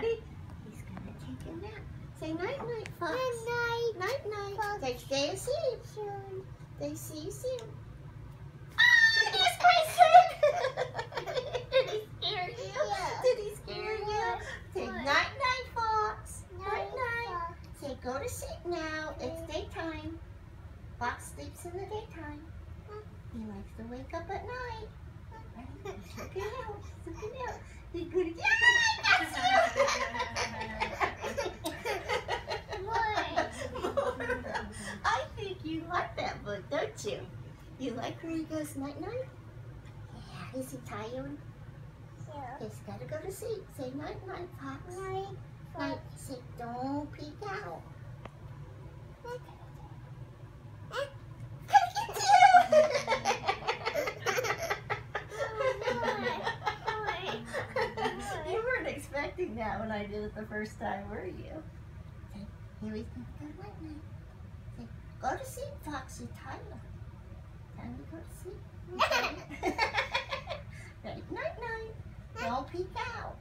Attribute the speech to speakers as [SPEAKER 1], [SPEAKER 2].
[SPEAKER 1] ready? He's gonna take a nap. Say night night, Fox.
[SPEAKER 2] Night
[SPEAKER 1] Night night.
[SPEAKER 2] Fox.
[SPEAKER 1] Say stay asleep.
[SPEAKER 2] soon.
[SPEAKER 1] They see you soon. Ah, yes, my son. Did he scare you?
[SPEAKER 2] Yeah.
[SPEAKER 1] Did he scare you? Say
[SPEAKER 2] What?
[SPEAKER 1] night night, Fox. Night night.
[SPEAKER 2] Fox.
[SPEAKER 1] Say go to sleep now. It's daytime. Fox sleeps in the daytime. He likes to wake up at night. Look it out. Look it out. He's gonna get I think you like that book, don't you? You like where he goes night night? Yeah. Is he tired?
[SPEAKER 2] Yeah.
[SPEAKER 1] He's gotta go to sleep. Say night night, Fox.
[SPEAKER 2] Night
[SPEAKER 1] Night.
[SPEAKER 2] Fox.
[SPEAKER 1] Say don't peek out. You weren't expecting that when I did it the first time, were you? Say, here we go. Go night night. Say, go to sleep, Fox. You're tired. Time to go to sleep. Right, night night. Don't peek out.